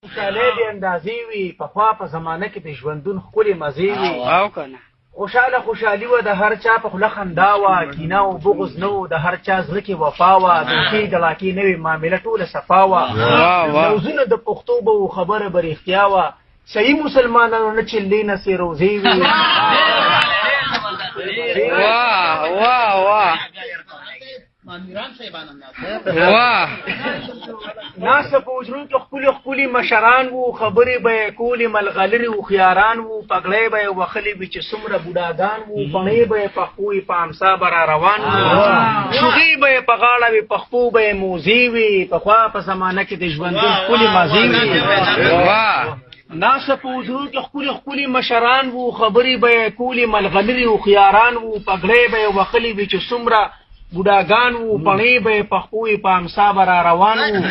خوشحالۍ د اندازې وي پخوا په زمانه کې د ژوندون ښکلې مزې وي او کنه خوشحالي وه د هر چا په خوله خندا وه کینه او بغض نه و د هر چا زړه کې وفا وه دوکې ګلاکې نه وې معامله ټوله صفا وه موضوعونه د پښتو به و خبره به رښتیا وه صحیح مسلمانانو نه چلې نسې روزې وي ناسته په حجرو کې ښکلي مشران وو خبرې به یې کولې ملغلرې هوښیاران وو پګړۍ به یې وښلې وي چې څومره بوډاګان وو پڼې به یې پښپو وي په امسا به را روان وو شوغې به یې په غاړه وي پښپو به یې موزې وي پخوا په زمانه کې د ژوندون ښکلې مزې وي ناسته په حجرو کې ښکلي مشران وو خبرې به یې کولې ملغلرې هوښیاران وو پګړۍ به یې وښلې وي چې څومره بوډاګان وو پڼې به یې پښپو وي په امسا به را روان وو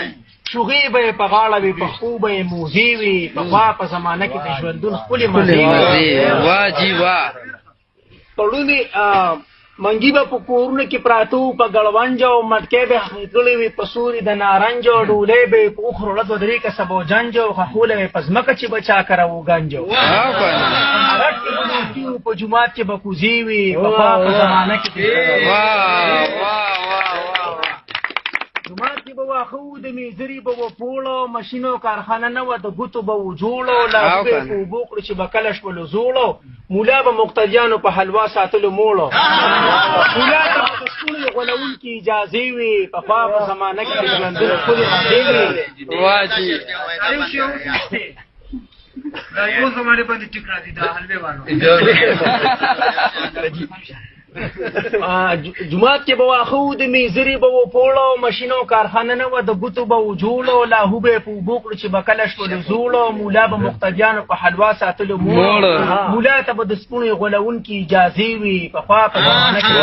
شوغې به یې په غاړه وي پښپو به یې موزې وي پخوا په زمانه کې د ژوندون ښکلې مزې پړونې منګي به په کورونو کې پراته وو په ګړونج او مټکۍ به یې کړې وي په سوري د نارنج او ډولۍ به یې په اوښ روړه دوه درې کسه به جنج او خښوله به یې په ځمکه چې به چا کره و ګنج رټ کې به لوټي وو په جومات کې به کوزې وي پخوا په زمانه کې جومات کې به واښه وو د میزري به و پوړه ماشینو کارخانه نه وه د ګوتو به و جوړه لاسو به یې په اوبو کړو چې به کله شولو زوړه مولا به مقتدیانو په حلوا ساتلو موړه مولا ته به د ستوني غولونکي اجازې وي پخوا په زمانه کې د ژوندون ښکلې مزې وي دا یو زمانه باندې ټیک راځي دا حلوې والو جومات کې به واښه وو د میزري به و پوړه ماشینو کارخانه نه وه د ګوتو به و جوړه لاهو به یې په اوبو کړو چې به کله شولو زوړه مولا به مقتدیانو په حلوا ساتلو موړه مولا ته به د سپوڼې غولونکي اجازې وي پخوا په زمانه کې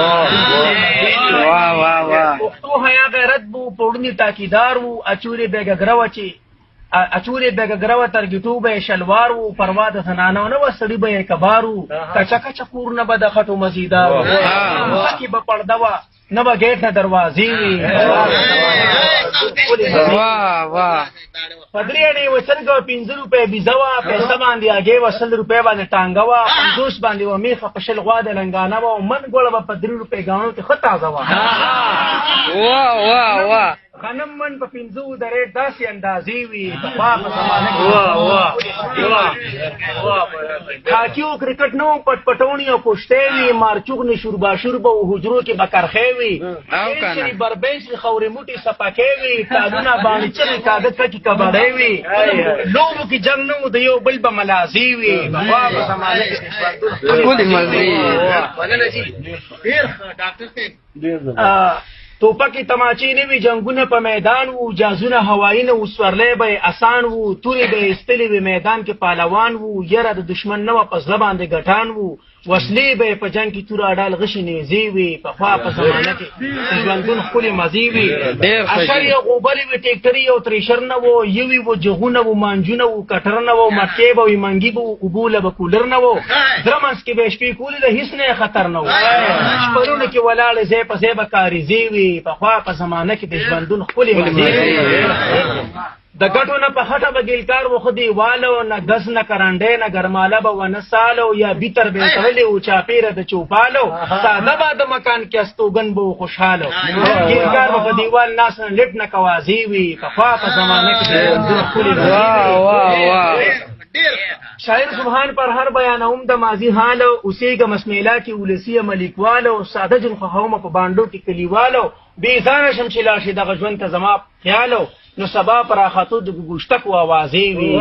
پښتو حیا غیرت به و پړونې تاکیدار وو اچورې بېګګره وه چې اچورې بېګګره وه ترګېټو به یې شلوار وو پروا د زنانو نه وه سړي به یې کبار وو کچه کورونه به د خټو مزیدار وو مخه کې به پرده وه نه به ګیټ نه دروازې وي په درې اڼې وه څرګه وه 5 روپۍ بیزه وه پیسه باندې هګۍ وه 100 روپۍ باندې ټانګه وه 50 باندې وه میخه په 20 غوا د لنګانه وه او من ګوړه به په 3 روپۍ ګاڼو کې ښه تازه وه غنم من په 5 د ریټ داسې اندازې وي پخوا په زمانه کې هاکي او کرکټ نه وو پټپټونې او پوشتې وي مارچوغنې شورباشور به و حجرو کې به کرښې وي بربنچ خورې موټې سپکې وي تالونه باندې چغې کاغذ پکې کبړې وي لوبو کې جنګ نه و د یو بل به ملازې وي پخوا په زمانه کې توپکې تماچې نه وي جنګونه په میدان وو جازونه هوایي نه وو سورلی به یې اسان وو تورې به یې ایستلې وي میدان کې پهلوان وو یره د دښمن نه وه په زړه باندې ګټان وو وسلې به یې په جنګ کې توره ډال غشي نیزې وي پخوا په زمانه کې د ژوندون ښکلې مزې وي اشر یې غوبلې وي ټیکټري او تریشر نه وو یوي وو جغونه وو مانجونه وو کټر نه وو مټکې به وي منګي به وو اوبو له به کولر نه وو زړه منځ کې به یې شپې کولې د هېڅ نه یې خطر نه وو شپرونه کې ولاړې ځای په ځای به کاریزې وي پخوا په زمانه کې د ژوندون ښکلې مزې وي د ګټو نه په خټه به ګیلکار و خو دیوالو نه ګز نه کرنډۍ نه ګرماله به ونه سالو یا بیتر به یې تړلې و چاپېره د چوپالو ساده به د مکان کې استوګن به و خوشحالو ګیلکار به په دیوال ناس نه لټ نه کوازې وي پخوا په زمانه کې د ژوندون ښکلې شاعر سبحان پر هر بیانوم د ماضي حالو اوسېږم اسمیلا کې ولسي ملیکوالو ساده جون خوښومه په بانډو کې کلیوالو بې ځانه شم چې لاړ شي دغه ژوند ته زما خیالو نو سبا پر راختو د ګوشتکو اوازې وي